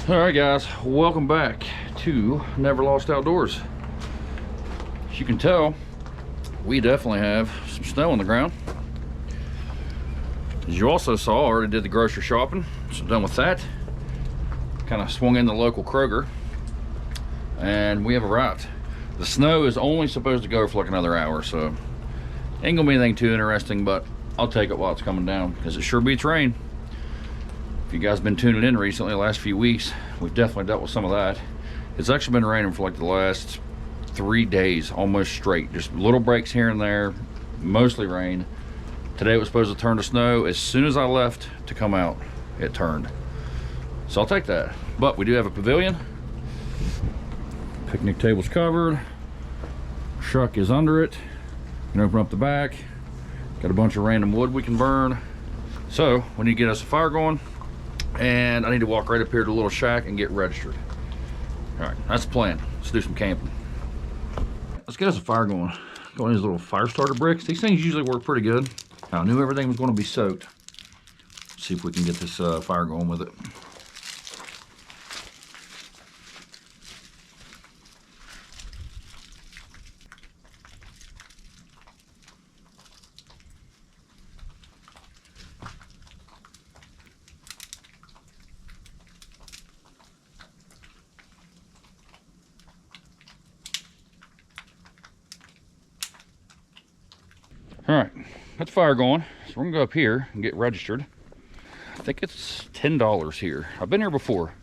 All right, guys, welcome back to Never Lost Outdoors. As you can tell, we definitely have some snow on the ground. As you also saw, I already did the grocery shopping, so done with that. Kind of swung in the local Kroger, and we have arrived. The snow is only supposed to go for like another hour, so ain't gonna be anything too interesting, but I'll take it while it's coming down because it sure beats rain. If you guys been tuning in recently, the last few weeks, we've definitely dealt with some of that. It's actually been raining for like the last 3 days, almost straight. Just little breaks here and there, mostly rain. Today it was supposed to turn to snow. As soon as I left to come out, it turned. So I'll take that. But we do have a pavilion. Picnic table's covered. Truck is under it. You can open up the back. Got a bunch of random wood we can burn. So we need to get us a fire going. And I need to walk right up here to the little shack and get registered. All right, that's the plan. Let's do some camping. Let's get us a fire going. Got these little fire starter bricks. These things usually work pretty good. I knew everything was going to be soaked. Let's see if we can get this fire going with it. All right, that's fire going. So we're gonna go up here and get registered. I think it's $10 here. I've been here before.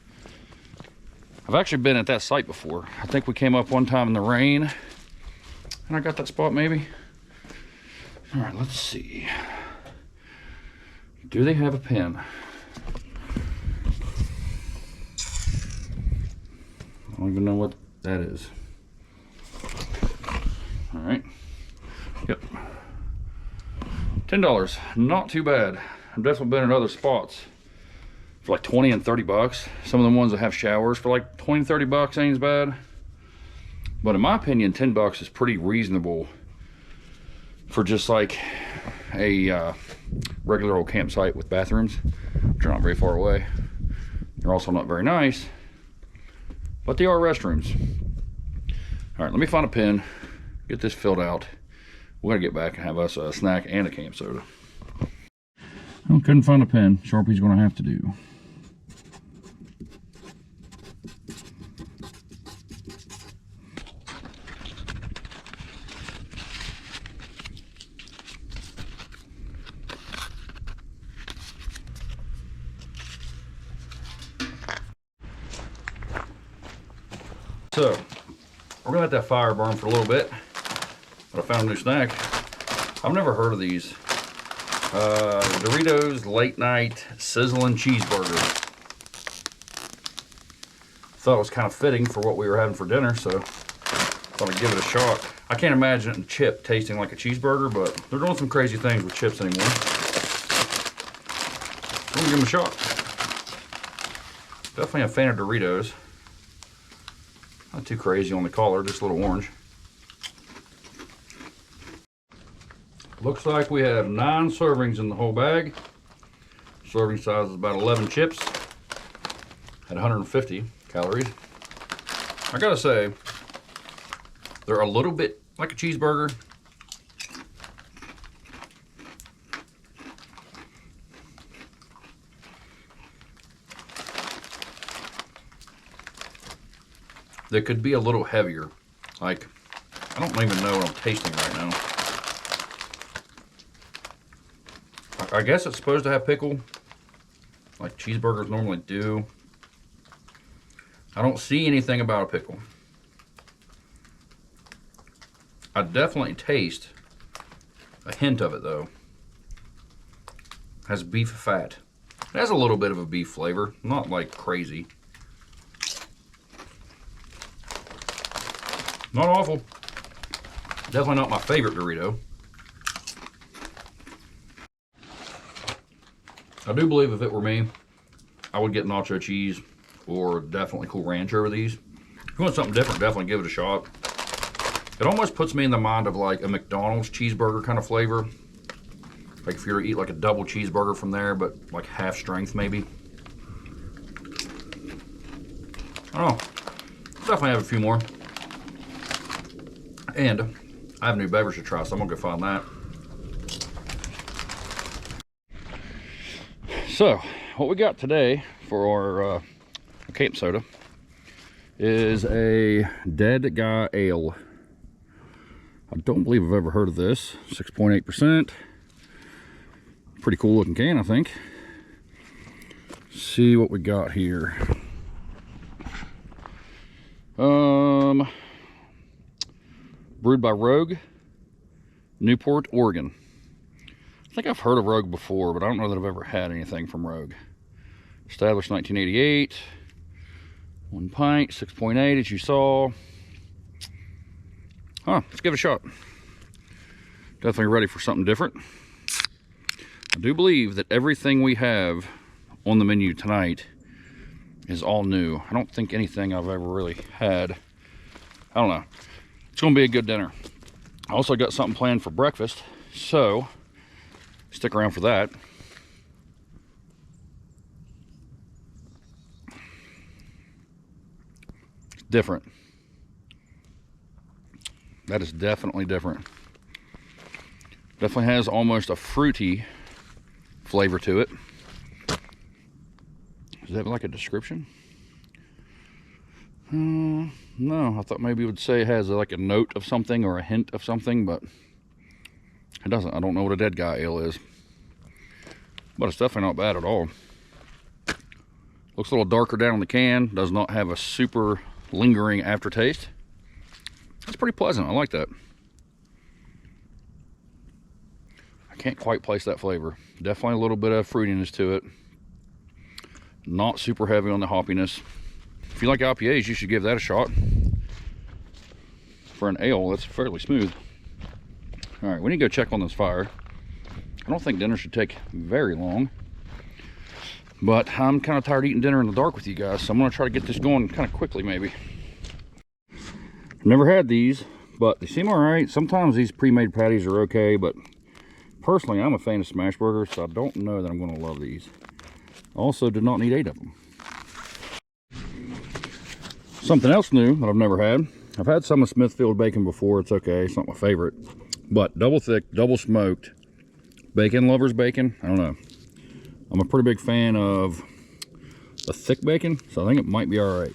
I've actually been at that site before. I think we came up one time in the rain and I got that spot maybe. All right, let's see. Do they have a pen? I don't even know what that is. All right, yep. $10, not too bad. I've definitely been at other spots for like 20 and 30 bucks. Some of the ones that have showers for like 20, 30 bucks ain't as bad. But in my opinion, 10 bucks is pretty reasonable for just like a regular old campsite with bathrooms, which are not very far away. They're also not very nice, but they are restrooms. All right, let me find a pen, get this filled out. We're gonna get back and have us a snack and a camp soda. I couldn't find a pen. Sharpie's gonna have to do. So, we're gonna let that fire burn for a little bit. But I found a new snack. I've never heard of these. Doritos Late Night Sizzling Cheeseburger. Thought it was kind of fitting for what we were having for dinner, so thought I'd give it a shot. I can't imagine a chip tasting like a cheeseburger, but they're doing some crazy things with chips anymore. I'm gonna give them a shot. Definitely a fan of Doritos. Not too crazy on the color, just a little orange. Looks like we have 9 servings in the whole bag. Serving size is about 11 chips at 150 calories. I gotta say, they're a little bit like a cheeseburger. They could be a little heavier. Like, I don't even know what I'm tasting right now. I guess it's supposed to have pickle, like cheeseburgers normally do. I don't see anything about a pickle. I definitely taste a hint of it though. It has beef fat. It has a little bit of a beef flavor, not like crazy. Not awful. Definitely not my favorite Dorito. I do believe if it were me, I would get nacho cheese or definitely Cool Ranch over these. If you want something different, definitely give it a shot. It almost puts me in the mind of like a McDonald's cheeseburger kind of flavor. Like if you were to eat like a double cheeseburger from there, but like half strength maybe. I don't know. Definitely have a few more. And I have a new beverage to try, so I'm gonna go find that. So, what we got today for our Cape soda is a Dead Guy Ale. I don't believe I've ever heard of this. 6.8%. Pretty cool looking can, I think. Let's see what we got here. Brewed by Rogue, Newport, Oregon. I think I've heard of Rogue before, but I don't know that I've ever had anything from Rogue. Established 1988. 1 pint, 6.8 as you saw. Let's give it a shot. Definitely ready for something different. I do believe that everything we have on the menu tonight is all new. I don't think anything I've ever really had. I don't know. It's gonna be a good dinner. I also got something planned for breakfast, so stick around for that. It's different. That is definitely different. Definitely has almost a fruity flavor to it. Does it have like a description? No, I thought maybe it would say it has like a note of something or a hint of something, but it doesn't. I don't know what a Dead Guy Ale is, but it's definitely not bad at all. Looks a little darker down on the can. Does not have a super lingering aftertaste. It's pretty pleasant. I like that. I can't quite place that flavor. Definitely a little bit of fruitiness to it. Not super heavy on the hoppiness. If you like IPAs, you should give that a shot. For an ale, that's fairly smooth. All right, we need to go check on this fire. I don't think dinner should take very long, but I'm kind of tired of eating dinner in the dark with you guys, so I'm gonna try to get this going kind of quickly maybe. Never had these, but they seem all right. Sometimes these pre-made patties are okay, but personally, I'm a fan of smash burgers, so I don't know that I'm gonna love these. Also, did not need 8 of them. Something else new that I've never had. I've had some of Smithfield bacon before. It's okay. It's not my favorite. But double thick, double smoked bacon lovers bacon. I don't know. I'm a pretty big fan of the thick bacon, so I think it might be all right.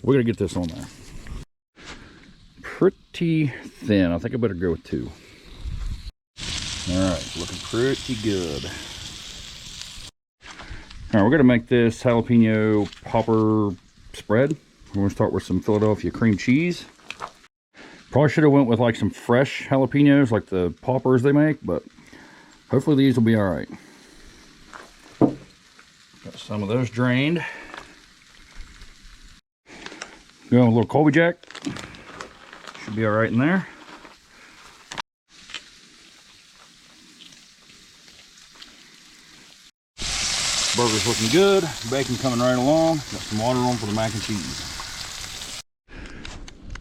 We're going to get this on there. Pretty thin. I think I better go with 2. All right. Looking pretty good. All right. We're going to make this jalapeno popper spread. We're gonna start with some Philadelphia cream cheese. Probably should have went with like some fresh jalapenos, like the poppers they make, but hopefully these will be all right. Got some of those drained. Going with a little Colby Jack. Should be all right in there. Burger's looking good. Bacon coming right along. Got some water on for the mac and cheese.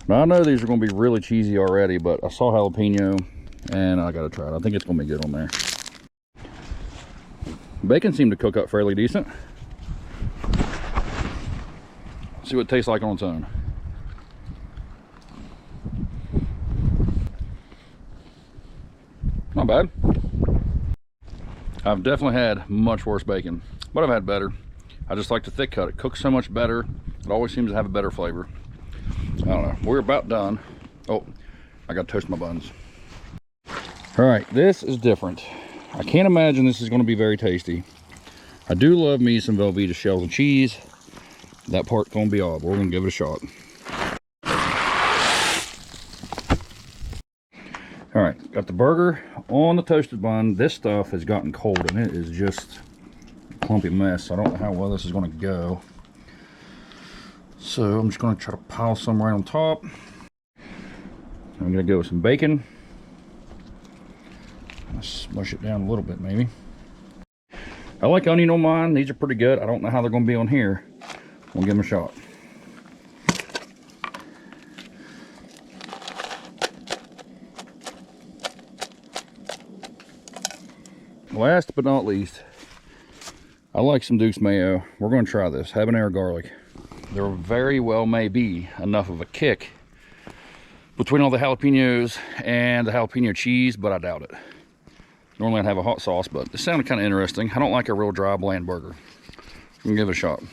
Now I know these are going to be really cheesy already, but I saw jalapeno and I got to try it. I think it's going to be good on there. Bacon seemed to cook up fairly decent. See what it tastes like on its own. Not bad. I've definitely had much worse bacon, but I've had better. I just like the thick cut. It cooks so much better. It always seems to have a better flavor. I don't know. We're about done. Oh, I got to toast my buns. All right, this is different. I can't imagine this is going to be very tasty. I do love me some Velveeta shells and cheese. That part's going to be odd. We're going to give it a shot. All right, got the burger on the toasted bun. This stuff has gotten cold and it is just a clumpy mess. I don't know how well this is going to go. So I'm just going to try to pile some right on top. I'm going to go with some bacon. Smush it down a little bit maybe. I like onion on mine. These are pretty good. I don't know how they're going to be on here. We'll give them a shot. Last but not least, I like some Duke's mayo. We're going to try this habanero garlic. there very well may be enough of a kick between all the jalapenos and the jalapeno cheese, but I doubt it. Normally I'd have a hot sauce, but this sounded kind of interesting. I don't like a real dry, bland burger. I'm gonna give it a shot.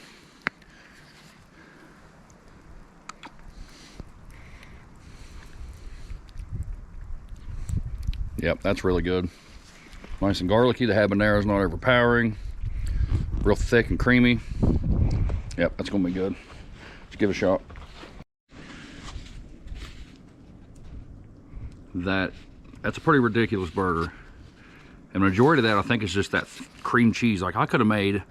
Yep, that's really good. Nice and garlicky. The habanero's not overpowering. Real thick and creamy. Yep, that's gonna be good. Let's give it a shot. That's a pretty ridiculous burger. And the majority of that, I think, is just that cream cheese. Like, I could have made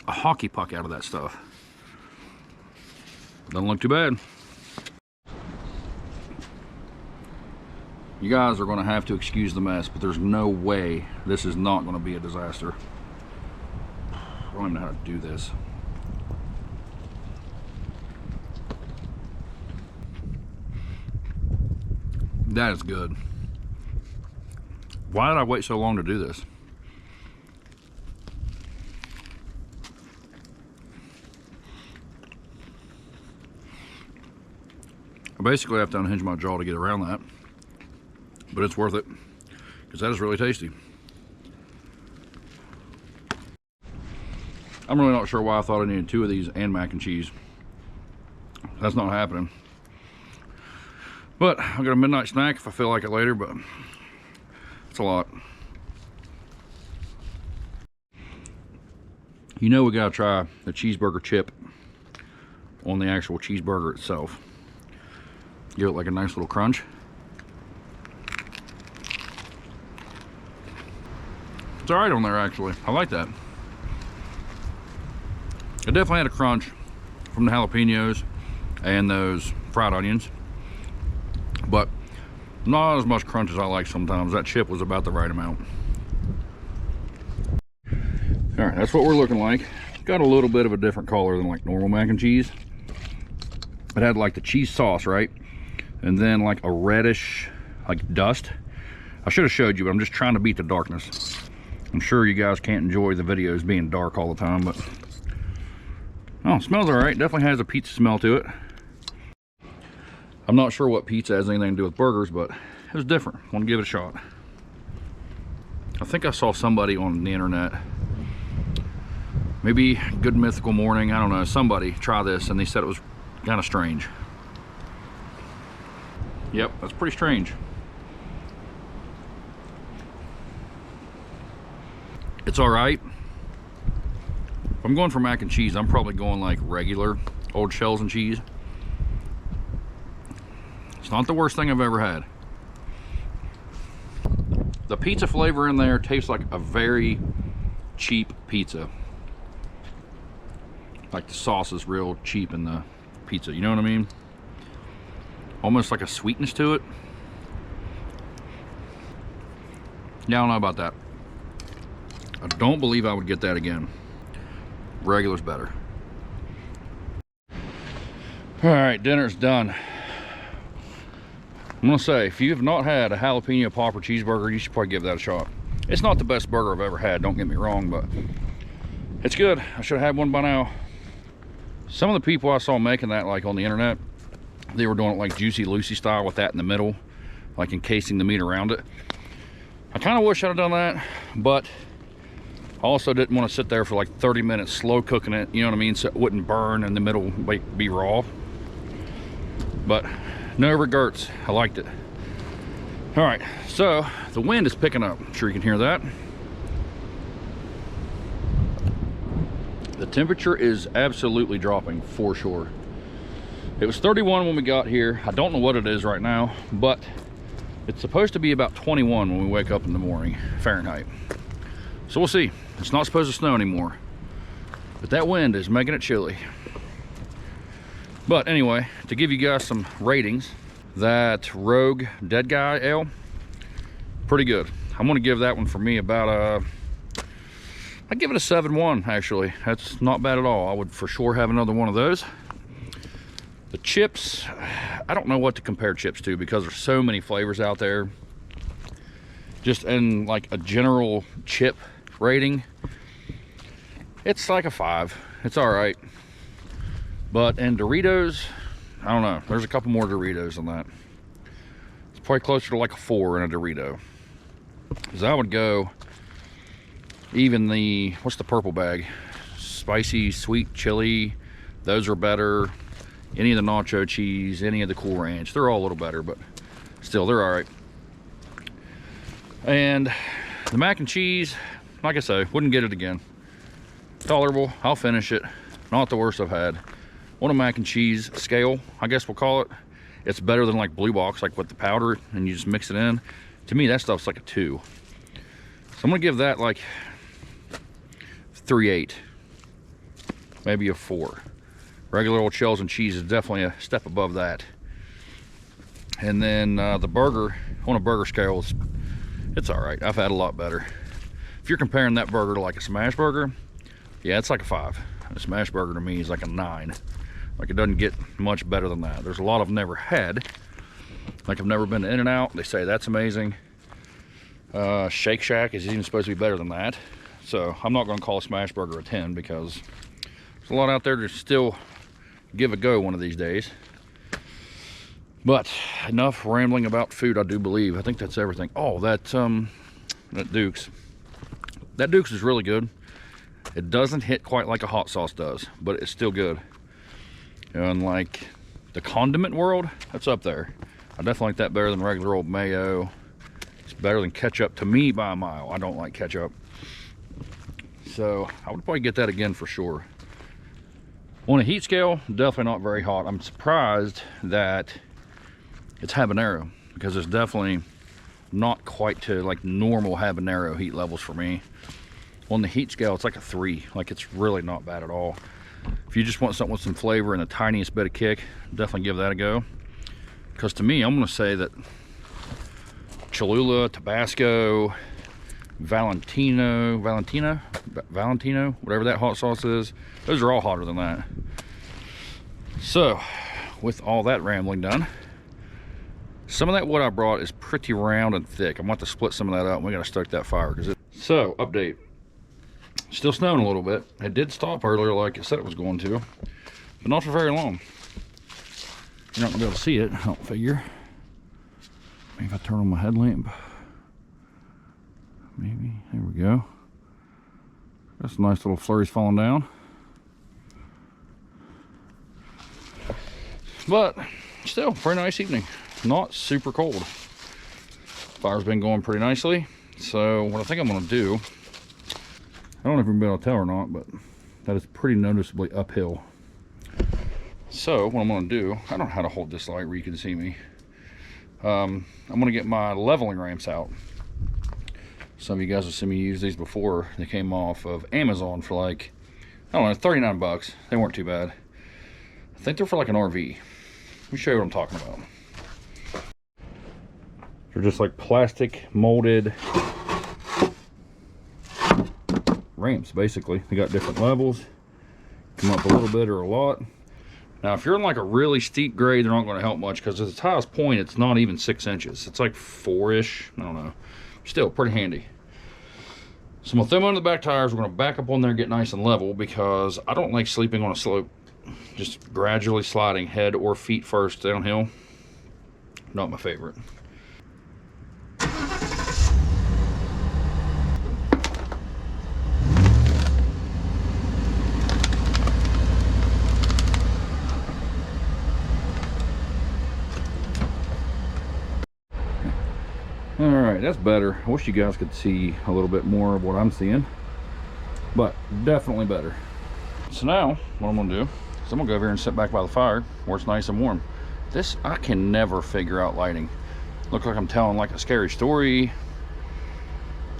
a hockey puck out of that stuff. Doesn't look too bad. You guys are going to have to excuse the mess, but there's no way this is not going to be a disaster. I don't even know how to do this. That is good. Why did I wait so long to do this? I basically have to unhinge my jaw to get around that, but it's worth it because that is really tasty. I'm really not sure why I thought I needed 2 of these and mac and cheese. That's not happening. But I'll get a midnight snack if I feel like it later, but it's a lot. You know we gotta try the cheeseburger chip on the actual cheeseburger itself. Give it like a nice little crunch. It's all right on there, actually. I like that. It definitely had a crunch from the jalapenos and those fried onions, but not as much crunch as I like sometimes. That chip was about the right amount. All right, that's what we're looking like. Got a little bit of a different color than like normal mac and cheese. It had like the cheese sauce, right? And then like a reddish, like dust. I should have showed you, but I'm just trying to beat the darkness. I'm sure you guys can't enjoy the videos being dark all the time, but oh, it smells all right. Definitely has a pizza smell to it. I'm not sure what pizza has anything to do with burgers, but it was different. I want to give it a shot. I think I saw somebody on the internet, maybe Good Mythical Morning, I don't know, somebody try this and they said it was kind of strange. Yep, that's pretty strange. It's all right. If I'm going for mac and cheese, I'm probably going like regular old shells and cheese. It's not the worst thing I've ever had. The pizza flavor in there tastes like a very cheap pizza. Like the sauce is real cheap in the pizza, you know what I mean? Almost like a sweetness to it. Yeah, I don't know about that. I don't believe I would get that again. Regular's better. All right, dinner's done. I'm gonna say, if you have not had a jalapeno popper cheeseburger, you should probably give that a shot. It's not the best burger I've ever had, don't get me wrong, but it's good. I should have had one by now. Some of the people I saw making that, like on the internet, they were doing it like Juicy Lucy style with that in the middle, like encasing the meat around it. I kind of wish I'd have done that, but I also didn't want to sit there for like 30 minutes slow cooking it, you know what I mean, so it wouldn't burn and the middle like be raw. But no regrets, I liked it. All right, so the wind is picking up. I'm sure you can hear that. The temperature is absolutely dropping for sure. It was 31 when we got here. I don't know what it is right now, but it's supposed to be about 21 when we wake up in the morning, Fahrenheit. So we'll see. It's not supposed to snow anymore, but that wind is making it chilly. But anyway, to give you guys some ratings, that Rogue Dead Guy Ale, pretty good. I'm gonna give that one for me about I'd give it a 7-1 actually. That's not bad at all. I would for sure have another one of those. The chips, I don't know what to compare chips to because there's so many flavors out there. Just in like a general chip rating, it's like a 5. It's all right. But in Doritos, I don't know. There's a couple more Doritos than that. It's probably closer to like a 4 in a Dorito. Because I would go even the, what's the purple bag? Spicy, sweet, chili. Those are better. Any of the nacho cheese, any of the Cool Ranch. They're all a little better, but still, they're all right. And the mac and cheese, like I say, wouldn't get it again. Tolerable. I'll finish it. Not the worst I've had. On a mac and cheese scale, I guess we'll call it, it's better than like Blue Box, like with the powder and you just mix it in. To me, that stuff's like a 2. So I'm gonna give that like 3.8, maybe a 4. Regular old shells and cheese is definitely a step above that. And then the burger, on a burger scale, it's all right. I've had a lot better. If you're comparing that burger to like a smash burger, yeah, it's like a 5. A smash burger to me is like a 9. Like, it doesn't get much better than that. There's a lot I've never had. Like, I've never been to In-N-Out. They say that's amazing. Shake Shack is even supposed to be better than that. So I'm not going to call a smash burger a 10 because there's a lot out there to still give a go one of these days. But enough rambling about food, I do believe. I think that's everything. Oh, that Duke's. That Duke's is really good. It doesn't hit quite like a hot sauce does, but it's still good. And like the condiment world, that's up there. I definitely like that better than regular old mayo. It's better than ketchup to me by a mile. I don't like ketchup. So I would probably get that again for sure. On a heat scale, definitely not very hot. I'm surprised that it's habanero, because it's definitely not quite to like normal habanero heat levels for me. On the heat scale, it's like a 3. Like, it's really not bad at all. If you just want something with some flavor and the tiniest bit of kick, definitely give that a go. Because to me, I'm going to say that Cholula, Tabasco, Valentino, whatever that hot sauce is, those are all hotter than that. So, with all that rambling done, some of that wood I brought is pretty round and thick. I'm going to have to split some of that up, and we got to start that fire. So, update. Still snowing a little bit. It did stop earlier like I said it was going to, but not for very long. You're not gonna be able to see it, I don't figure. Maybe if I turn on my headlamp. Maybe, there we go. That's a nice little flurries falling down. But still, pretty nice evening. Not super cold. Fire's been going pretty nicely. So what I think I'm gonna do, I don't know if you're gonna be able to tell or not, but that is pretty noticeably uphill. So what I'm gonna do, I don't know how to hold this light where you can see me. I'm gonna get my leveling ramps out. Some of you guys have seen me use these before. They came off of Amazon for like, I don't know, 39 bucks. They weren't too bad. I think they're for like an RV. Let me show you what I'm talking about. They're just like plastic molded ramps, basically. They got different levels. Come up a little bit or a lot. Now, if you're in like a really steep grade, they're not going to help much because at the highest point, it's not even 6 inches. It's like 4-ish. I don't know. Still pretty handy. So I'm going to throw them on the back tires. We're going to back up on there and get nice and level because I don't like sleeping on a slope. Just gradually sliding head or feet first downhill. Not my favorite. All right, that's better. I wish you guys could see a little bit more of what I'm seeing, but definitely better. So now what I'm gonna do is I'm gonna go over here and sit back by the fire where it's nice and warm. This, I can never figure out lighting. Look like I'm telling like a scary story.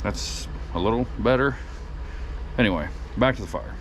That's a little better. Anyway, back to the fire.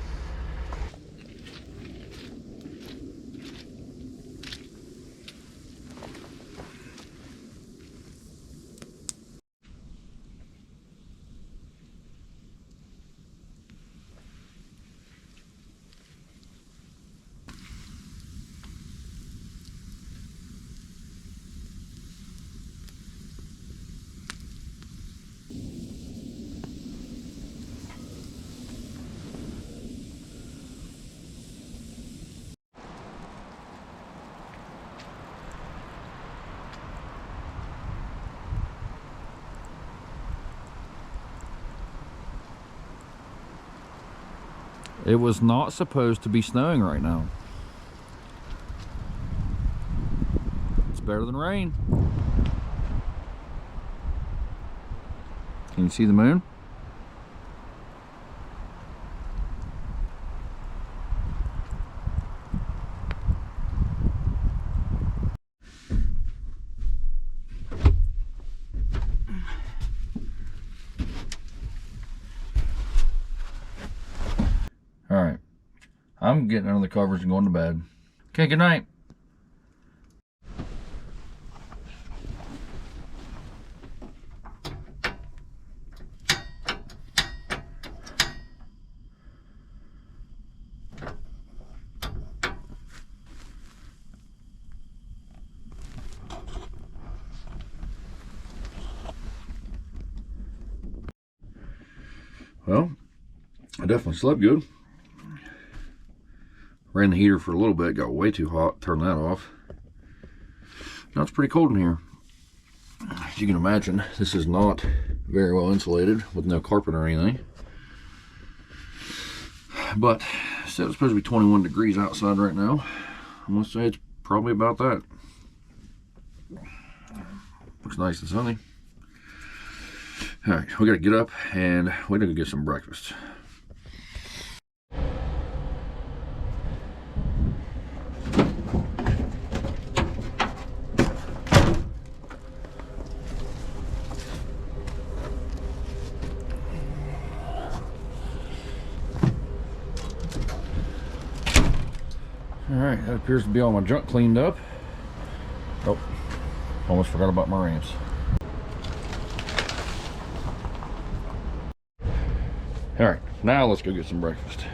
It was not supposed to be snowing right now. It's better than rain. Can you see the moon? All right, I'm getting under the covers and going to bed. Okay, good night. Well, I definitely slept good. Ran the heater for a little bit, got way too hot, turned that off. Now it's pretty cold in here. As you can imagine, this is not very well insulated with no carpet or anything. But it said it's supposed to be 21 degrees outside right now. I'm gonna say it's probably about that. Looks nice and sunny. All right, we gotta get up and we gotta get some breakfast. All right, that appears to be all my junk cleaned up. Oh, almost forgot about my ramps. All right, now let's go get some breakfast.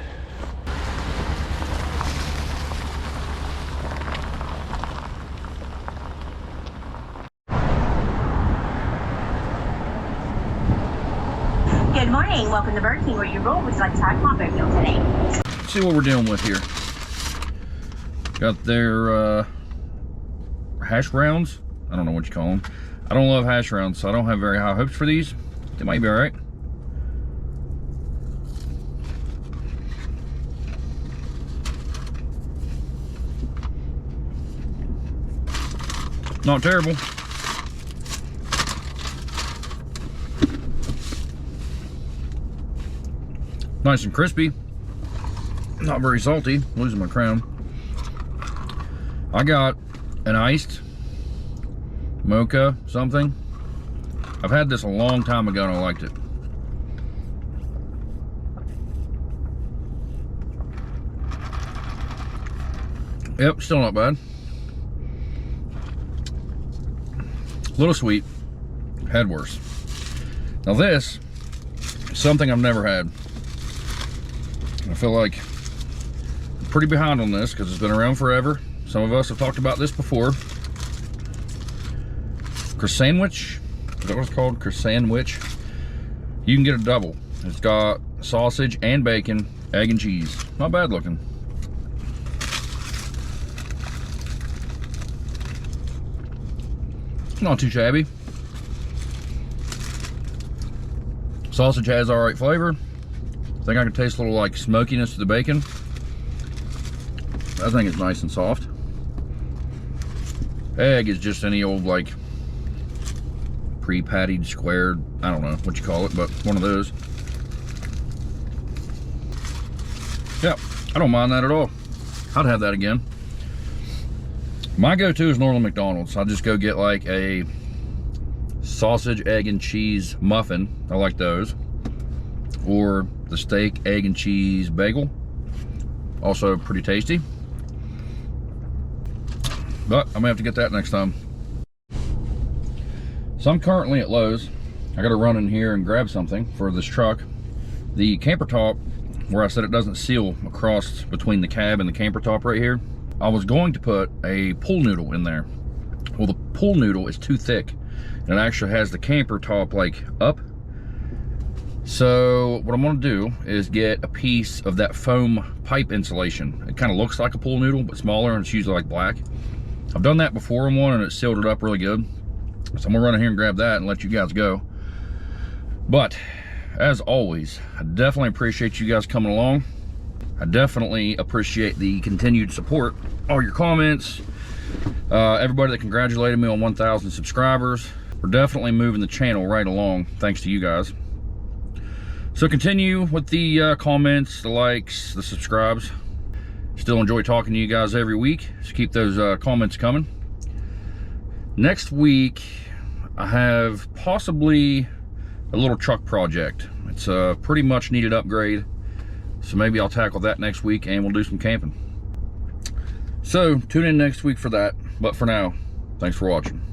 Good morning, welcome to Burger King, where you roll. Would you like to try a combo meal today? Let's see what we're dealing with here. Got their hash browns. I don't know what you call them. I don't love hash browns, so I don't have very high hopes for these. They might be all right. Not terrible. Nice and crispy. Not very salty. Losing my crown. I got an iced mocha something. I've had this a long time ago and I liked it. Yep, still not bad. A little sweet. Had worse. Now this is something I've never had. I feel like I'm pretty behind on this because it's been around forever. Some of us have talked about this before. Croissantwich, is that what it's called? Croissantwich. You can get a double. It's got sausage and bacon, egg and cheese. Not bad looking. Not too shabby. Sausage has all right flavor. I think I can taste a little like smokiness to the bacon. I think it's nice and soft. Egg is just any old like pre-pattied squared, I don't know what you call it, but one of those. Yeah, I don't mind that at all. I'd have that again. My go-to is normally McDonald's. I'll just go get like a sausage, egg, and cheese muffin. I like those. Or the steak, egg, and cheese bagel. Also pretty tasty. But I'm gonna have to get that next time. So I'm currently at Lowe's. I gotta run in here and grab something for this truck. The camper top, where I said it doesn't seal across between the cab and the camper top right here, I was going to put a pool noodle in there. Well, the pool noodle is too thick and it actually has the camper top like up. So what I'm gonna do is get a piece of that foam pipe insulation. It kind of looks like a pool noodle, but smaller, and it's usually like black. I've done that before in one and it sealed it up really good. So I'm gonna run in here and grab that and let you guys go. But as always, I definitely appreciate you guys coming along. I definitely appreciate the continued support, all your comments, everybody that congratulated me on 1,000 subscribers. We're definitely moving the channel right along, thanks to you guys. So continue with the comments, the likes, the subscribes. Still enjoy talking to you guys every week, so keep those comments coming. Next week, I have possibly a little truck project. It's a pretty much needed upgrade, so maybe I'll tackle that next week and we'll do some camping. So tune in next week for that, but for now, thanks for watching.